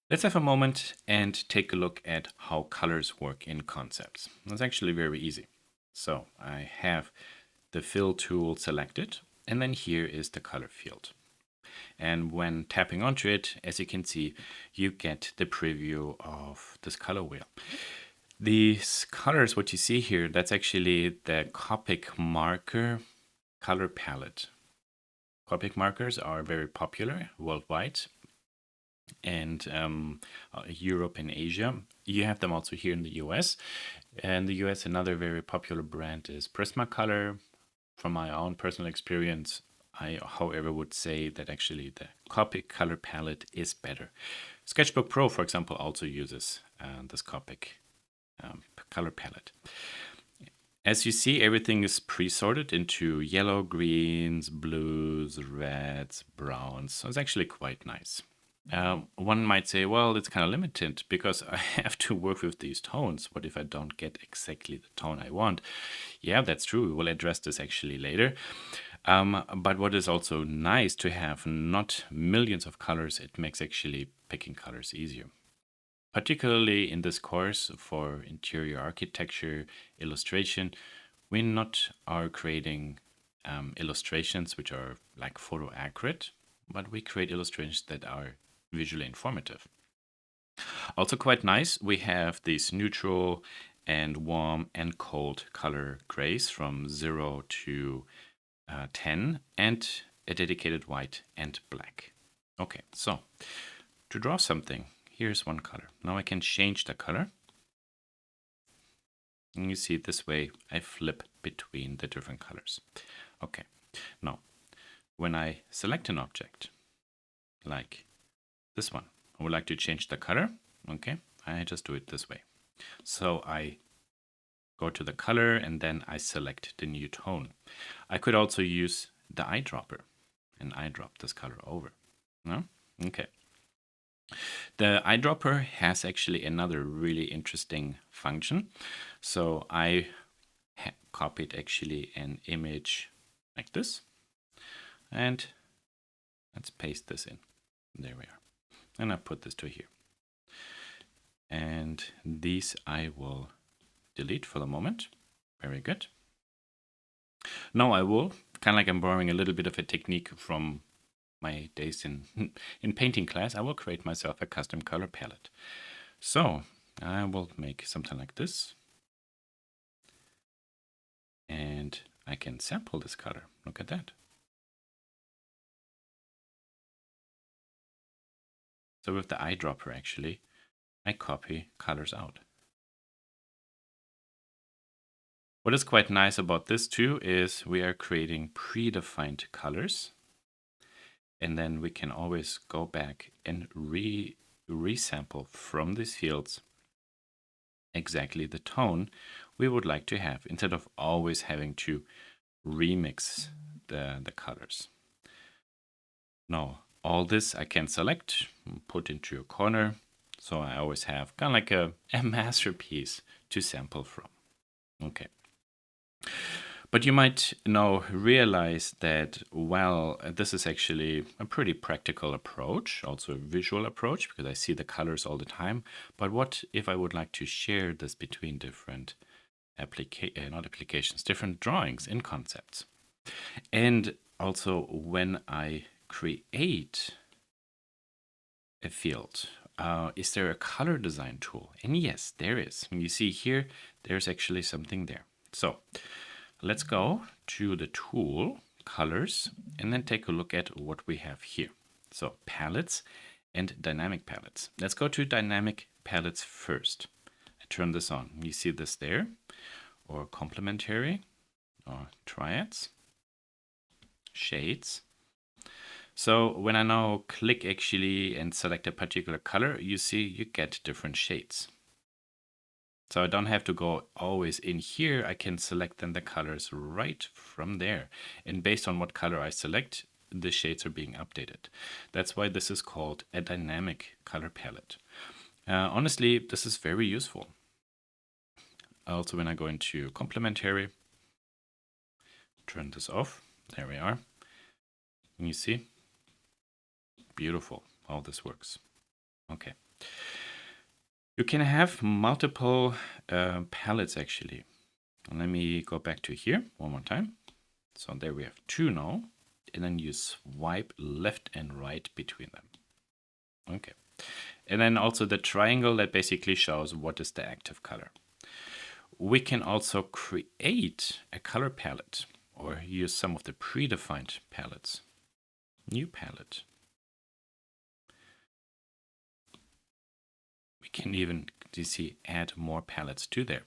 Let's have a moment and take a look at how colors work in concepts. That's actually very easy. So I have the fill tool selected, and then here is the color field. And when tapping onto it, as you can see, you get the preview of this color wheel. These colors, what you see here, that's actually the Copic marker color palette. Copic markers are very popular worldwide, and Europe and Asia. You have them also here in the US. And the US, another very popular brand is Prismacolor. From my own personal experience, I, however, would say that actually the Copic color palette is better. Sketchbook Pro, for example, also uses this Copic color palette. As you see, everything is pre-sorted into yellow, greens, blues, reds, browns. So it's actually quite nice. One might say, well, it's kind of limited because I have to work with these tones. What if I don't get exactly the tone I want? Yeah, that's true. We'll address this actually later. But what is also nice to have not millions of colors, it makes actually picking colors easier. Particularly in this course for interior architecture illustration, we not are creating illustrations which are like photo accurate, but we create illustrations that are visually informative. Also quite nice, we have these neutral and warm and cold color grays from 0 to 10 and a dedicated white and black. Okay, so to draw something, here's one color. Now I can change the color. And you see this way I flip between the different colors. Okay, now when I select an object, like this one, I would like to change the color. Okay, I just do it this way. So I go to the color and then I select the new tone. I could also use the eyedropper and eyedrop this color over. No? Okay. The eyedropper has actually another really interesting function. So I copied actually an image like this, and let's paste this in. There we are. And I put this to here. And these I will delete for the moment. Very good. Now I will, kind of like I'm borrowing a little bit of a technique from my days in, in painting class, I will create myself a custom color palette. So I will make something like this. And I can sample this color. Look at that. So with the eyedropper actually, I copy colors out. What is quite nice about this too is we are creating predefined colors. And then we can always go back and resample from these fields exactly the tone we would like to have instead of always having to remix the colors. Now, all this I can select, put into a corner, so I always have kind of like a masterpiece to sample from. Okay. But you might now realize that, well, this is actually a pretty practical approach, also a visual approach, because I see the colors all the time. But what if I would like to share this between different not applications, different drawings in concepts? And also when I create a field, is there a color design tool? And yes, there is. And you see here, there's actually something there. So let's go to the tool, colors, and then take a look at what we have here. So palettes and dynamic palettes. Let's go to dynamic palettes first. I turn this on. You see this there, or complementary, or triads, shades. So when I now click actually and select a particular color, you see you get different shades. So I don't have to go always in here. I can select then the colors right from there. And based on what color I select, the shades are being updated. That's why this is called a dynamic color palette. Honestly, this is very useful. Also, when I go into complementary, turn this off. There we are. And you see, beautiful how this works. Okay, You can have multiple palettes actually. Let me go back to here one more time. So there we have 2 now. And then you swipe left and right between them. Okay. And then also the triangle that basically shows what is the active color. We can also create a color palette or use some of the predefined palettes. New palette. We can even, you see, add more palettes to there.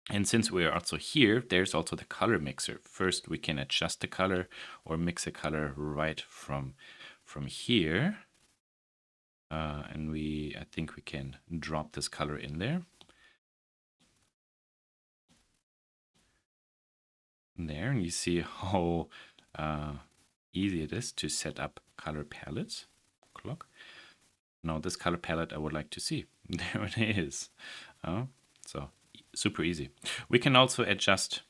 And since we are also here, there's also the color mixer. First, we can adjust the color or mix a color right from here. And I think we can drop this color in there. There, and you see how easy it is to set up color palettes. Clock. Now this color palette I would like to see. There it is. So super easy. We can also adjust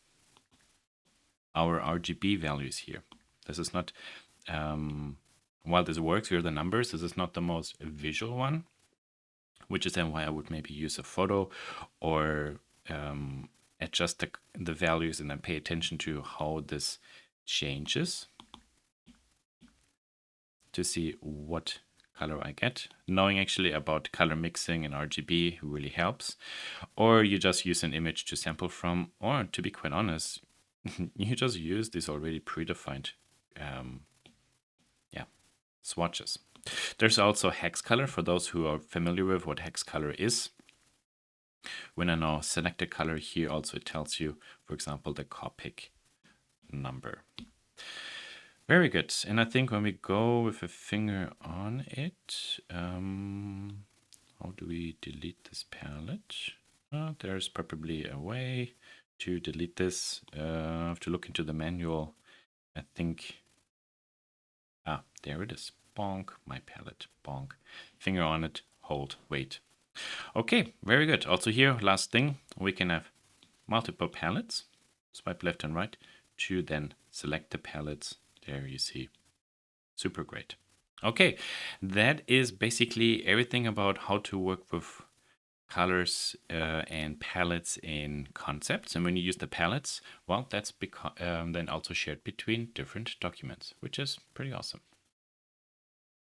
our RGB values here. This is not, while this works here, the numbers, this is not the most visual one, which is then why I would maybe use a photo or adjust the values and then pay attention to how this changes to see what color I get. Knowing actually about color mixing and RGB really helps. Or you just use an image to sample from, or to be quite honest, you just use these already predefined swatches. There's also hex color for those who are familiar with what hex color is. When I now select a color here, also it tells you, for example, the Copic number. Very good. And I think when we go with a finger on it, how do we delete this palette? There's probably a way to delete this. I have to look into the manual. I think, there it is. Bonk, my palette, bonk. Finger on it, hold, wait. Okay, very good. Also here, last thing, we can have multiple palettes. Swipe left and right to then select the palettes. There you see. Super great. Okay, that is basically everything about how to work with colors and palettes in concepts. And when you use the palettes, well, that's then also shared between different documents, which is pretty awesome.